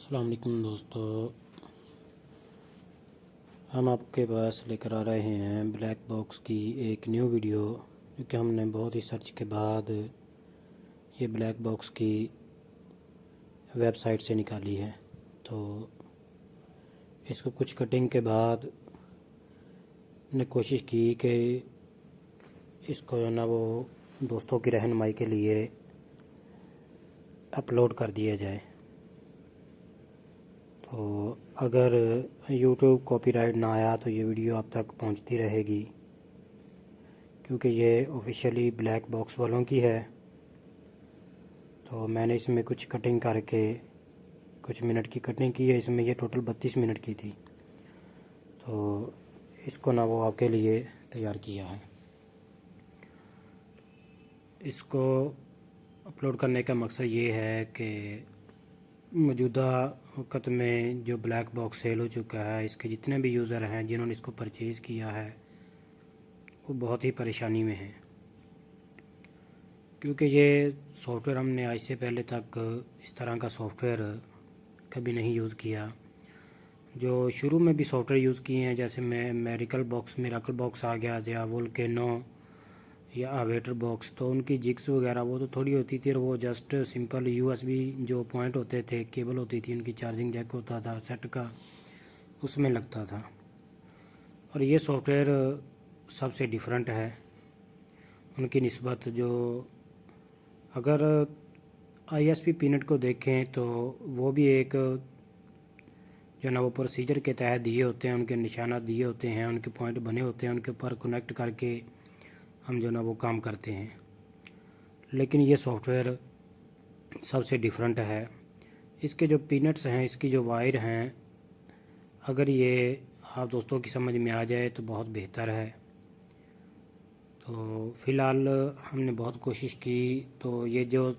अस्सलाम वालेकुम दोस्तों, हम आपके पास लेकर आ रहे हैं ब्लैक बॉक्स की एक न्यू वीडियो, क्योंकि हमने बहुत ही सर्च के बाद ये ब्लैक बॉक्स की वेबसाइट से निकाली है। तो इसको कुछ कटिंग के बाद ने कोशिश की कि इसको जो ना वो दोस्तों की रहनुमाई के लिए अपलोड कर दिया जाए। तो अगर यूट्यूब कॉपीराइट ना आया तो ये वीडियो आप तक पहुंचती रहेगी, क्योंकि ये ऑफिशियली ब्लैक बॉक्स वालों की है। तो मैंने इसमें कुछ कटिंग करके कुछ मिनट की कटिंग की है। इसमें ये टोटल 32 मिनट की थी। तो इसको ना वो आपके लिए तैयार किया है। इसको अपलोड करने का मकसद ये है कि मौजूदा वक़्त में जो ब्लैक बॉक्स सेल हो चुका है, इसके जितने भी यूज़र हैं जिन्होंने इसको परचेज़ किया है वो बहुत ही परेशानी में हैं, क्योंकि ये सॉफ्टवेयर हमने आज से पहले तक इस तरह का सॉफ्टवेयर कभी नहीं यूज़ किया। जो शुरू में भी सॉफ्टवेयर यूज़ किए हैं, जैसे मेरिकल बॉक्स आ गया, या वोल्केनो या आवेटर बॉक्स, तो उनकी जिग्स वगैरह वो तो थोड़ी होती थी, और वो जस्ट सिंपल यूएसबी जो पॉइंट होते थे, केबल होती थी, उनकी चार्जिंग जैक होता था सेट का, उसमें लगता था। और ये सॉफ्टवेयर सबसे डिफरेंट है उनकी निस्बत। जो अगर आईएसपी पीनट को देखें तो वो भी एक जो ना वो प्रोसीजर के तहत दिए होते हैं, उनके निशानात दिए होते हैं, उनके पॉइंट बने होते हैं, उनके ऊपर कनेक्ट करके हम जो ना वो काम करते हैं। लेकिन ये सॉफ्टवेयर सबसे डिफरेंट है। इसके जो पीनट्स हैं, इसकी जो वायर हैं, अगर ये आप दोस्तों की समझ में आ जाए तो बहुत बेहतर है। तो फ़िलहाल हमने बहुत कोशिश की, तो ये जो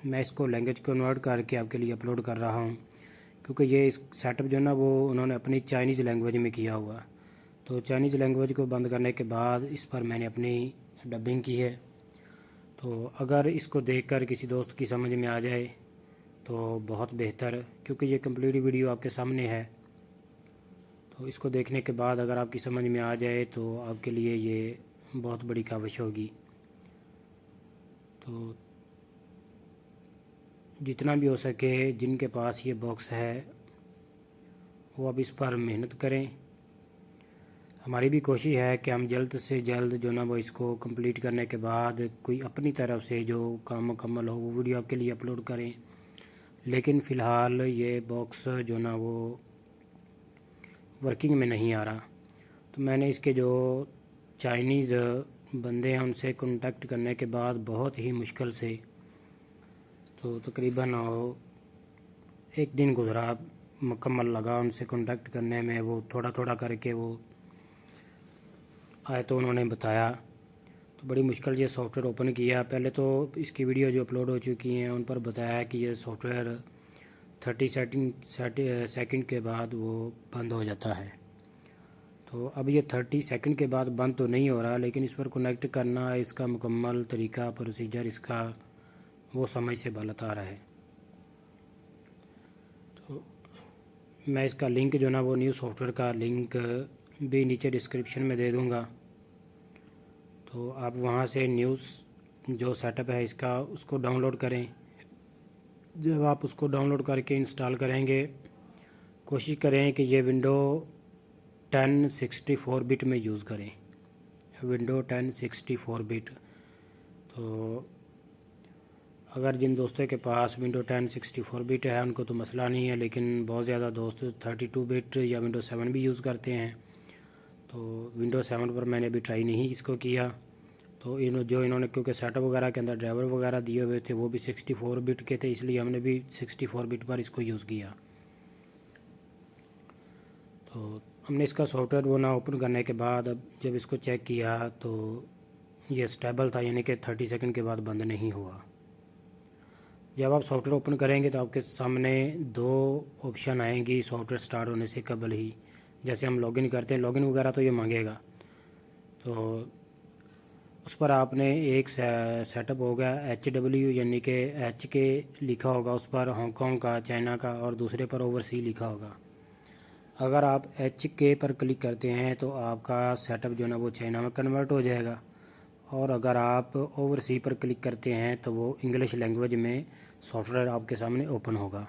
मैं इसको लैंग्वेज कन्वर्ट करके आपके लिए अपलोड कर रहा हूँ, क्योंकि ये इस सेटअप जो ना वो उन्होंने अपनी चाइनीज़ लैंग्वेज में किया हुआ। तो चाइनीज़ लैंग्वेज को बंद करने के बाद इस पर मैंने अपनी डबिंग की है। तो अगर इसको देखकर किसी दोस्त की समझ में आ जाए तो बहुत बेहतर, क्योंकि ये कंप्लीट वीडियो आपके सामने है। तो इसको देखने के बाद अगर आपकी समझ में आ जाए तो आपके लिए ये बहुत बड़ी काविश होगी। तो जितना भी हो सके, जिनके पास ये बॉक्स है वो अब इस पर मेहनत करें। हमारी भी कोशिश है कि हम जल्द से जल्द जो ना वो इसको कंप्लीट करने के बाद कोई अपनी तरफ से जो काम मुकम्मल हो वो वीडियो आपके लिए अपलोड करें। लेकिन फ़िलहाल ये बॉक्स जो ना वो वर्किंग में नहीं आ रहा। तो मैंने इसके जो चाइनीज़ बंदे हैं उनसे कांटेक्ट करने के बाद बहुत ही मुश्किल से, तो तकरीबन एक दिन गुजरा, मुकम्मल लगा उनसे कांटेक्ट करने में। वो थोड़ा थोड़ा करके वो आए तो उन्होंने बताया। तो बड़ी मुश्किल ये सॉफ्टवेयर ओपन किया। पहले तो इसकी वीडियो जो अपलोड हो चुकी हैं उन पर बताया कि ये सॉफ्टवेयर 30 सेकंड के बाद वो बंद हो जाता है। तो अब ये 30 सेकंड के बाद बंद तो नहीं हो रहा, लेकिन इस पर कनेक्ट करना, इसका मुकम्मल तरीका प्रोसीजर इसका वो समझ से गलत आ रहा है। तो मैं इसका लिंक जो ना वो न्यू सॉफ्टवेयर का लिंक भी नीचे डिस्क्रिप्शन में दे दूँगा। तो आप वहाँ से न्यूज़ जो सेटअप है इसका उसको डाउनलोड करें। जब आप उसको डाउनलोड करके इंस्टॉल करेंगे, कोशिश करें कि ये विंडो 10 64 बिट में यूज़ करें, विंडो 10 64 बिट। तो अगर जिन दोस्तों के पास विंडो 10 64 बिट है उनको तो मसला नहीं है, लेकिन बहुत ज़्यादा दोस्त 32 बिट या विंडो 7 भी यूज़ करते हैं। तो विंडो 7 पर मैंने अभी ट्राई नहीं इसको किया। तो इन्होंने क्योंकि सेटअप वगैरह के अंदर ड्राइवर वगैरह दिए हुए थे वो भी 64 बिट के थे, इसलिए हमने भी 64 बिट पर इसको यूज़ किया। तो हमने इसका सॉफ्टवेयर वो ना ओपन करने के बाद अब जब इसको चेक किया तो ये स्टेबल था, यानी कि 30 सेकंड के बाद बंद नहीं हुआ। जब आप सॉफ्टवेयर ओपन करेंगे तो आपके सामने दो ऑप्शन आएंगी सॉफ्टवेयर स्टार्ट होने से कबल ही। जैसे हम लॉगिन करते हैं, लॉगिन वगैरह तो ये मांगेगा। तो उस पर आपने एक सेटअप होगा HW, यानी कि HK लिखा होगा उस पर हांगकांग का, चाइना का, और दूसरे पर ओवरसी लिखा होगा। अगर आप HK पर क्लिक करते हैं तो आपका सेटअप जो ना वो चाइना में कन्वर्ट हो जाएगा, और अगर आप ओवरसी पर क्लिक करते हैं तो वो इंग्लिश लैंग्वेज में सॉफ्टवेयर आपके सामने ओपन होगा।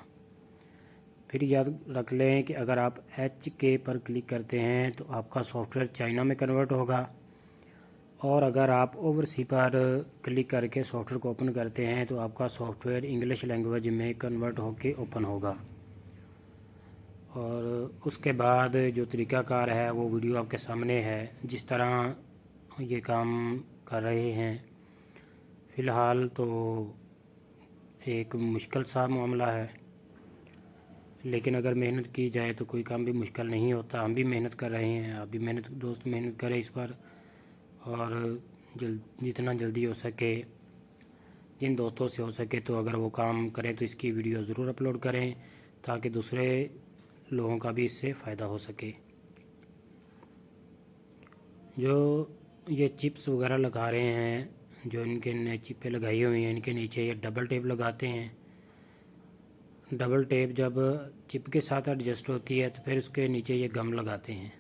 फिर याद रख लें कि अगर आप HK पर क्लिक करते हैं तो आपका सॉफ्टवेयर चाइना में कन्वर्ट होगा, और अगर आप ओवरसी पर क्लिक करके सॉफ्टवेयर को ओपन करते हैं तो आपका सॉफ्टवेयर इंग्लिश लैंग्वेज में कन्वर्ट होके ओपन होगा। और उसके बाद जो तरीक़ाकार है वो वीडियो आपके सामने है, जिस तरह ये काम कर रहे हैं। फ़िलहाल तो एक मुश्किल सा मामला है, लेकिन अगर मेहनत की जाए तो कोई काम भी मुश्किल नहीं होता। हम भी मेहनत कर रहे हैं, आप भी दोस्त मेहनत करें इस पर, और जितना जल्दी हो सके, जिन दोस्तों से हो सके तो अगर वो काम करें तो इसकी वीडियो ज़रूर अपलोड करें, ताकि दूसरे लोगों का भी इससे फ़ायदा हो सके। जो ये चिप्स वगैरह लगा रहे हैं, जो इनके चिपें लगाई हुई हैं, इनके नीचे ये डबल टेप लगाते हैं। डबल टेप जब चिप के साथ एडजस्ट होती है तो फिर उसके नीचे ये गम लगाते हैं।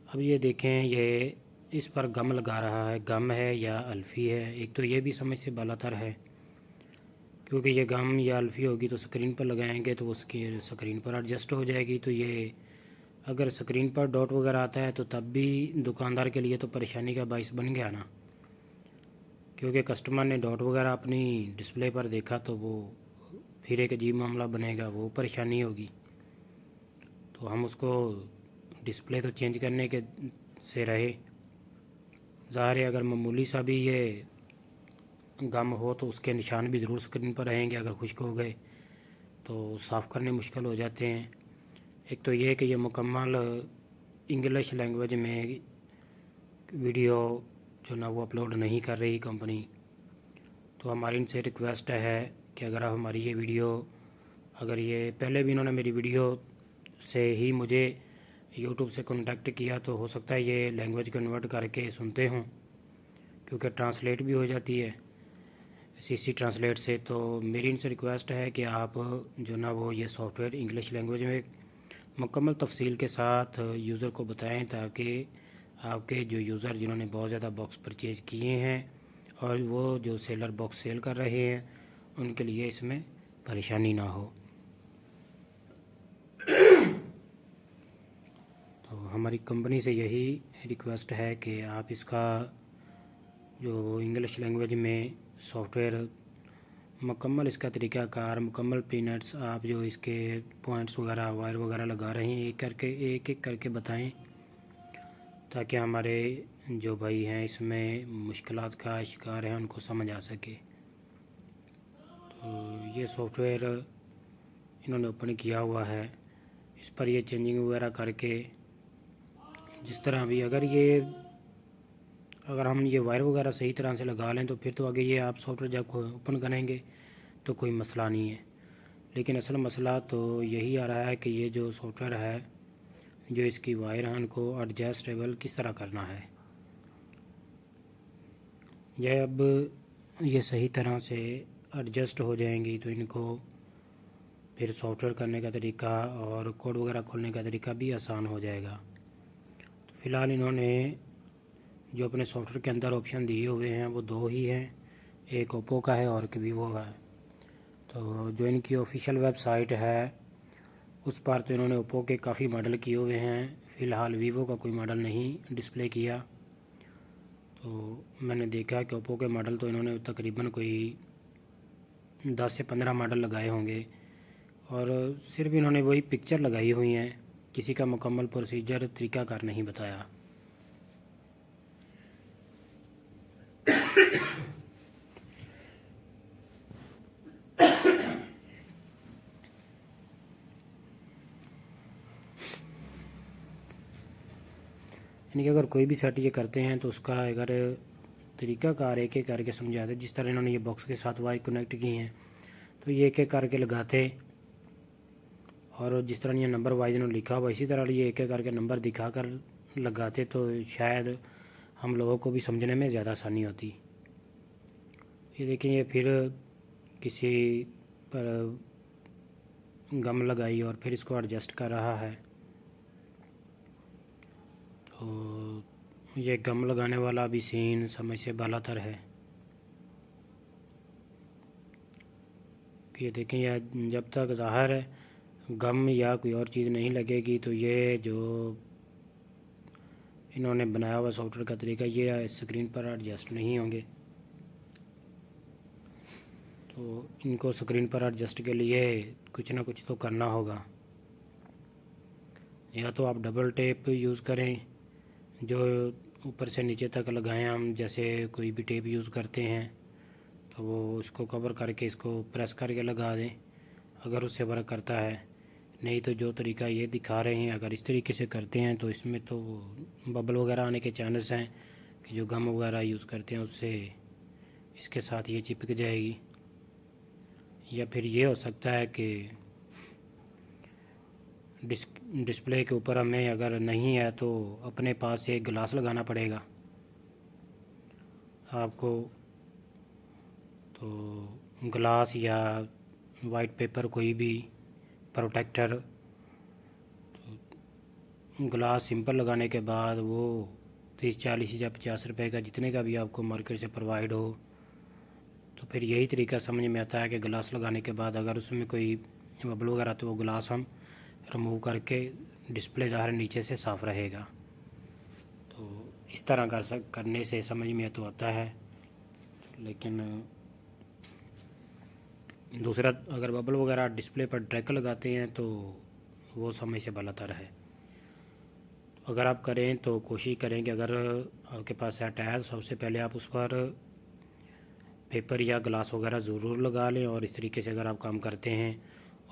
अब ये देखें, ये इस पर गम लगा रहा है, गम है या अल्फ़ी है। एक तो ये भी समझ से बालातर है, क्योंकि ये गम या अल्फ़ी होगी तो स्क्रीन पर लगाएंगे तो उसकी स्क्रीन पर एडजस्ट हो जाएगी। तो ये अगर स्क्रीन पर डॉट वगैरह आता है तो तब भी दुकानदार के लिए तो परेशानी का बाइस बन गया ना, क्योंकि कस्टमर ने डॉट वगैरह अपनी डिस्प्ले पर देखा तो वो फिर एक अजीब मामला बनेगा, वो परेशानी होगी। तो हम उसको डिस्प्ले तो चेंज करने के से रहे। ज़ाहिर है अगर मामूली सा भी ये गम हो तो उसके निशान भी ज़रूर स्क्रीन पर रहेंगे, अगर खुश्क हो गए तो साफ़ करने मुश्किल हो जाते हैं। एक तो ये कि ये मुकम्मल इंग्लिश लैंग्वेज में वीडियो जो ना वो अपलोड नहीं कर रही कंपनी। तो हमारी इनसे रिक्वेस्ट है कि अगर आप हमारी ये वीडियो, अगर ये पहले भी इन्होंने मेरी वीडियो से ही मुझे यूट्यूब से कांटेक्ट किया, तो हो सकता है ये लैंग्वेज कन्वर्ट करके सुनते हों, क्योंकि ट्रांसलेट भी हो जाती है CC ट्रांसलेट से। तो मेरी इनसे रिक्वेस्ट है कि आप जो ना वो ये सॉफ्टवेयर इंग्लिश लैंग्वेज में मुकम्मल तफसील के साथ यूज़र को बताएं, ताकि आपके जो यूज़र जिन्होंने बहुत ज़्यादा बॉक्स परचेज़ किए हैं और वो जो सेलर बॉक्स सेल कर रहे हैं, उनके लिए इसमें परेशानी ना हो। तो हमारी कंपनी से यही रिक्वेस्ट है कि आप इसका जो इंग्लिश लैंग्वेज में सॉफ्टवेयर मुकम्मल इसका तरीक़ाकार, मुकम्मल पिनट्स, आप जो इसके पॉइंट्स वगैरह, वायर वगैरह लगा रहे हैं, एक एक करके बताएं, ताकि हमारे जो भाई हैं इसमें मुश्किलात का शिकार हैं उनको समझ आ सके। तो ये सॉफ्टवेयर इन्होंने ओपन किया हुआ है, इस पर ये चेंजिंग वगैरह करके जिस तरह भी अगर हम ये वायर वगैरह सही तरह से लगा लें तो फिर तो आगे ये आप सॉफ्टवेयर जब ओपन करेंगे तो कोई मसला नहीं है। लेकिन असल मसला तो यही आ रहा है कि ये जो सॉफ्टवेयर है, जो इसकी वायर हैं उनको एडजस्टेबल किस तरह करना है। जब ये सही तरह से एडजस्ट हो जाएंगी तो इनको फिर सॉफ्टवेयर करने का तरीका और कोड वगैरह खोलने का तरीका भी आसान हो जाएगा। तो फ़िलहाल इन्होंने जो अपने सॉफ्टवेयर के अंदर ऑप्शन दिए हुए हैं वो दो ही हैं, एक ओप्पो का है और एक वीवो का है। तो जो इनकी ऑफिशियल वेबसाइट है उस पर तो इन्होंने ओप्पो के काफ़ी मॉडल किए हुए हैं, फ़िलहाल वीवो का कोई मॉडल नहीं डिस्प्ले किया। तो मैंने देखा कि ओप्पो के मॉडल तो इन्होंने तकरीबन कोई 10 से 15 मॉडल लगाए होंगे, और सिर्फ इन्होंने वही पिक्चर लगाई हुई हैं, किसी का मुकम्मल प्रोसीजर तरीक़ाकार नहीं बताया। यानी कि अगर कोई भी सेट ये करते हैं तो उसका अगर तरीक़ाकार एक एक करके समझाते, जिस तरह इन्होंने ये बॉक्स के साथ वायर कनेक्ट की हैं तो ये एक एक करके लगाते, और जिस तरह ये नंबर वाइज इन्होंने लिखा हुआ इसी तरह ये एक एक करके नंबर दिखा कर लगाते, तो शायद हम लोगों को भी समझने में ज़्यादा आसानी होती। ये देखें, ये फिर किसी पर गम लगाई और फिर इसको एडजस्ट कर रहा है। तो ये गम लगाने वाला भी सीन समझ से बालातर है। ये देखें, यह जब तक ज़ाहिर है गम या कोई और चीज़ नहीं लगेगी तो ये जो इन्होंने बनाया हुआ सॉफ्टवेयर का तरीका, ये स्क्रीन पर एडजस्ट नहीं होंगे। तो इनको स्क्रीन पर एडजस्ट के लिए कुछ ना कुछ तो करना होगा। या तो आप डबल टेप यूज़ करें, जो ऊपर से नीचे तक लगाएं। हम जैसे कोई भी टेप यूज़ करते हैं तो वो उसको कवर करके इसको प्रेस करके लगा दें, अगर उससे वर्क करता है। नहीं तो जो तरीका ये दिखा रहे हैं, अगर इस तरीके से करते हैं तो इसमें तो बबल वगैरह आने के चांसेस हैं कि जो गम वगैरह यूज़ करते हैं उससे इसके साथ ये चिपक जाएगी। या फिर ये हो सकता है कि डिस्प्ले के ऊपर हमें अगर नहीं है तो अपने पास एक गिलास लगाना पड़ेगा आपको। तो ग्लास या वाइट पेपर, कोई भी प्रोटेक्टर। तो ग्लास सिंपल लगाने के बाद वो 30-40 या 50 रुपए का, जितने का भी आपको मार्केट से प्रोवाइड हो, तो फिर यही तरीका समझ में आता है कि ग्लास लगाने के बाद अगर उसमें कोई बबल वगैरह तो वो ग्लास हम रिमूव करके डिस्प्ले ज़ाहिर नीचे से साफ़ रहेगा। तो इस तरह करने से समझ में तो आता है। लेकिन दूसरा, अगर बबल वगैरह डिस्प्ले पर ट्रैक लगाते हैं तो वो समय से बालातर है। तो अगर आप करें तो कोशिश करें कि अगर आपके पास सेट है तो सबसे पहले आप उस पर पेपर या ग्लास वगैरह ज़रूर लगा लें। और इस तरीके से अगर आप काम करते हैं,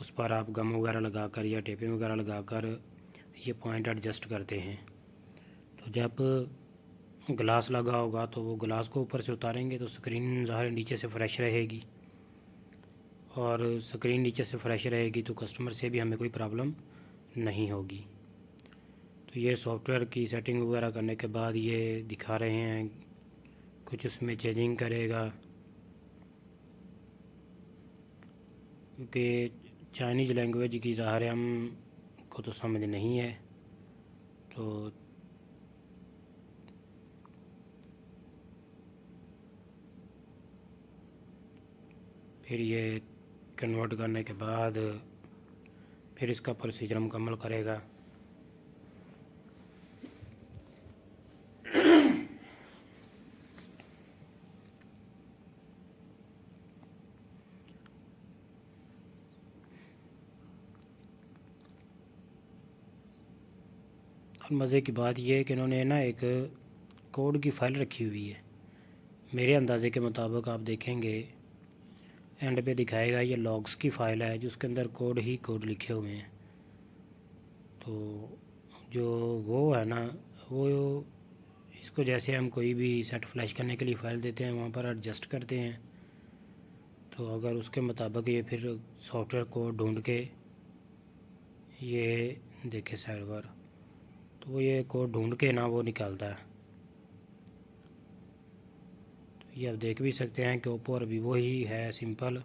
उस पर आप गम वगैरह लगाकर या टेपिंग वगैरह लगाकर ये पॉइंट एडजस्ट करते हैं, तो जब ग्लास लगा होगा तो वो ग्लास को ऊपर से उतारेंगे तो स्क्रीन ज़ाहिर नीचे से फ्रेश रहेगी। और स्क्रीन नीचे से फ्रेश रहेगी तो कस्टमर से भी हमें कोई प्रॉब्लम नहीं होगी। तो ये सॉफ्टवेयर की सेटिंग वगैरह करने के बाद ये दिखा रहे हैं, कुछ उसमें चेंजिंग करेगा, क्योंकि चाइनीज़ लैंग्वेज की ज़ाहिर हम को तो समझ नहीं है। तो फिर ये कन्वर्ट करने के बाद फिर इसका प्रोसीजर मुकम्मल करेगा। मज़े की बात यह है कि इन्होंने ना एक कोड की फ़ाइल रखी हुई है। मेरे अंदाज़े के मुताबिक आप देखेंगे एंड पे दिखाएगा ये लॉग्स की फ़ाइल है, जिसके अंदर कोड ही कोड लिखे हुए हैं। तो जो वो है ना, वो इसको जैसे हम कोई भी सेट फ्लैश करने के लिए फ़ाइल देते हैं, वहाँ पर एडजस्ट करते हैं। तो अगर उसके मुताबिक ये फिर सॉफ्टवेयर कोड ढूंढ के ये देखे सर्वर, तो वो ये कोड ढूंढ के ना वो निकालता है। तो ये आप देख भी सकते हैं कि ओप्पो और वीवो ही है सिंपल।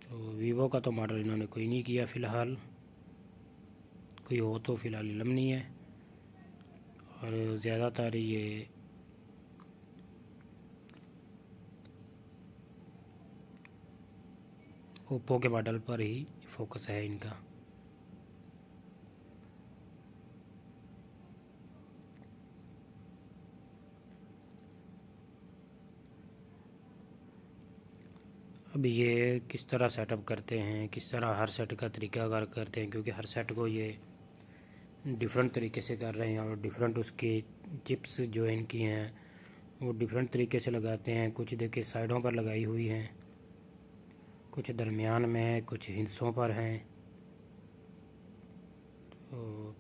तो वीवो का तो मॉडल इन्होंने कोई नहीं किया फ़िलहाल, कोई हो तो फ़िलहाल इलम नहीं है। और ज़्यादातर ये ओप्पो के मॉडल पर ही फोकस है इनका। अब ये किस तरह सेटअप करते हैं, किस तरह हर सेट का तरीकाकार करते हैं, क्योंकि हर सेट को ये डिफरेंट तरीके से कर रहे हैं और डिफरेंट उसकी चिप्स जो इनकी हैं वो डिफरेंट तरीके से लगाते हैं। कुछ देखिए साइडों पर लगाई हुई हैं, कुछ दरमियान में है, कुछ हिस्सों पर हैं। तो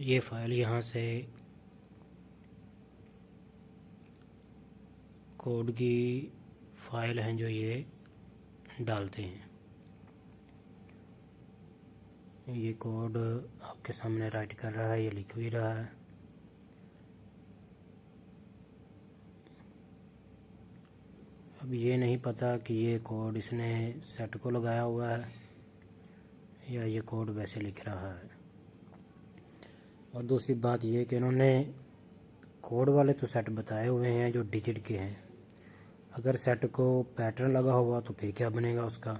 ये फ़ाइल यहाँ से कोड की फ़ाइल हैं जो ये डालते हैं। ये कोड आपके सामने राइट कर रहा है, ये लिख भी रहा है। अब ये नहीं पता कि ये कोड इसने सेट को लगाया हुआ है या ये कोड वैसे लिख रहा है। और दूसरी बात ये कि इन्होंने कोड वाले तो सेट बताए हुए हैं जो डिजिट के हैं। अगर सेट को पैटर्न लगा हुआ तो फिर क्या बनेगा उसका,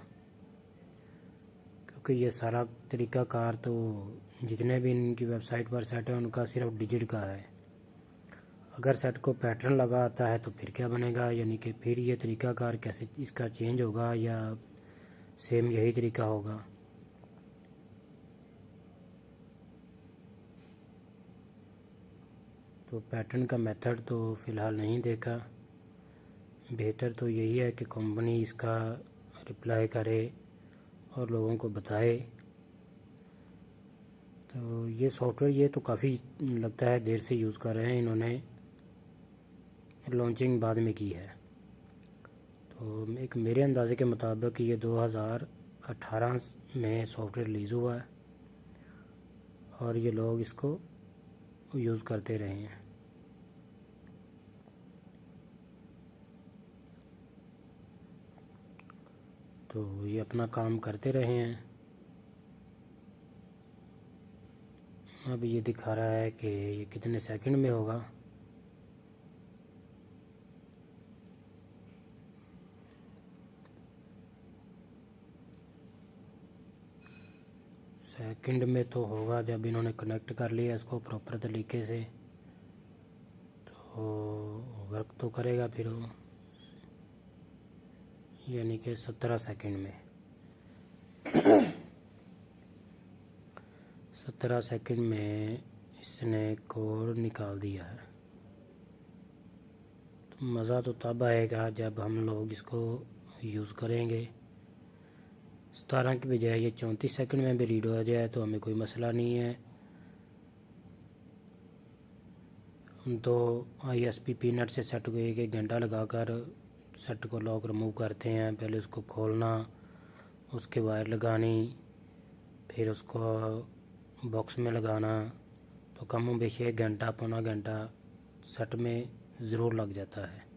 क्योंकि ये सारा तरीक़ाकार तो जितने भी इनकी वेबसाइट पर सेट है उनका सिर्फ डिजिट का है। अगर सेट को पैटर्न लगा आता है तो फिर क्या बनेगा, यानी कि फिर ये तरीक़ाकार कैसे इसका चेंज होगा या सेम यही तरीका होगा। तो पैटर्न का मेथड तो फ़िलहाल नहीं देखा। बेहतर तो यही है कि कंपनी इसका रिप्लाई करे और लोगों को बताए। तो ये सॉफ्टवेयर ये तो काफ़ी लगता है देर से यूज़ कर रहे हैं इन्होंने, लॉन्चिंग बाद में की है। तो एक मेरे अंदाज़े के मुताबिक ये 2018 में सॉफ्टवेयर रिलीज़ हुआ है और ये लोग इसको यूज़ करते रहे हैं। तो ये अपना काम करते रहे हैं। अब ये दिखा रहा है कि ये कितने सेकंड में होगा। सेकंड में तो होगा जब इन्होंने कनेक्ट कर लिया इसको प्रॉपर तरीके से, तो वर्क तो करेगा फिर वो, यानी कि 17 सेकंड में 17 सेकंड में इसने कोड निकाल दिया है। तो मज़ा तो तब आएगा जब हम लोग इसको यूज़ करेंगे। 17 की बजाय ये 34 सेकंड में भी रीड हो जाए तो हमें कोई मसला नहीं है। हम तो ISP पीनट से सेट को 1 घंटा लगाकर सेट को लॉक रिमूव करते हैं। पहले उसको खोलना, उसके वायर लगानी, फिर उसको बॉक्स में लगाना, तो कम बेशी 1 घंटा पौना घंटा सेट में ज़रूर लग जाता है।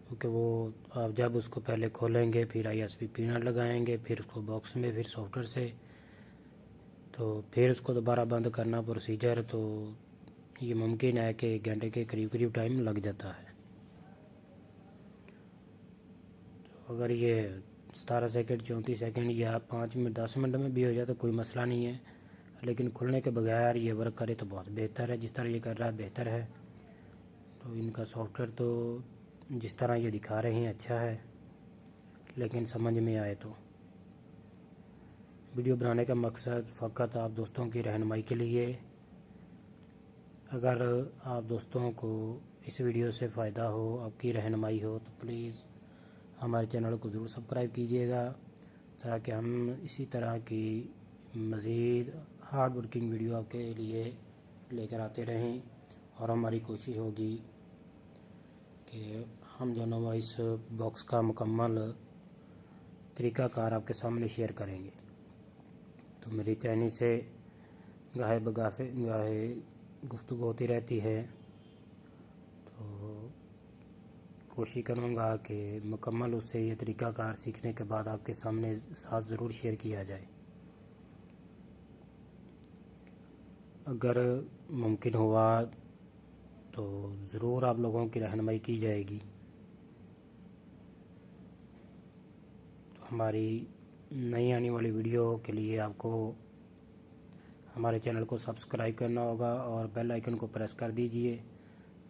क्योंकि वो आप जब उसको पहले खोलेंगे फिर ISP पीनट लगाएंगे, फिर उसको बॉक्स में, फिर सॉफ्टवेयर से, तो फिर उसको दोबारा बंद करना प्रोसीजर, तो ये मुमकिन है कि 1 घंटे के करीब टाइम लग जाता है। तो अगर ये 17 सेकंड 34 सेकंड या 5 मिनट 10 मिनट में भी हो जाए तो कोई मसला नहीं है, लेकिन खुलने के बगैर ये वर्क करे तो बहुत बेहतर है। जिस तरह ये कर रहा है बेहतर है। तो इनका सॉफ्टवेयर तो जिस तरह ये दिखा रहे हैं अच्छा है, लेकिन समझ में आए तो। वीडियो बनाने का मकसद फ़कत आप दोस्तों की रहनुमाई के लिए। अगर आप दोस्तों को इस वीडियो से फ़ायदा हो, आपकी रहनुमाई हो, तो प्लीज़ हमारे चैनल को ज़रूर सब्सक्राइब कीजिएगा, ताकि हम इसी तरह की मज़ीद हार्ड वर्किंग वीडियो आपके लिए लेकर आते रहें। और हमारी कोशिश होगी कि हम जो है इस बॉक्स का मुकम्मल तरीक़ाकार आपके सामने शेयर करेंगे। तो मेरी चैनल से गाहे गुफ्तगू होती रहती है, तो कोशिश करूँगा कि मुकम्मल उससे ये तरीक़ाकार सीखने के बाद आपके सामने साथ ज़रूर शेयर किया जाए। अगर मुमकिन हुआ तो ज़रूर आप लोगों की रहनुमाई की जाएगी। तो हमारी नई आने वाली वीडियो के लिए आपको हमारे चैनल को सब्सक्राइब करना होगा और बेल आइकन को प्रेस कर दीजिए,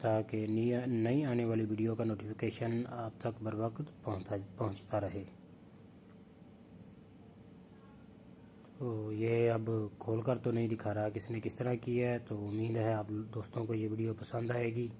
ताकि नई आने वाली वीडियो का नोटिफिकेशन आप तक बर वक्त पहुँचता रहे। तो ये अब खोल कर तो नहीं दिखा रहा किसने किस तरह किया है, तो उम्मीद है आप दोस्तों को ये वीडियो पसंद आएगी।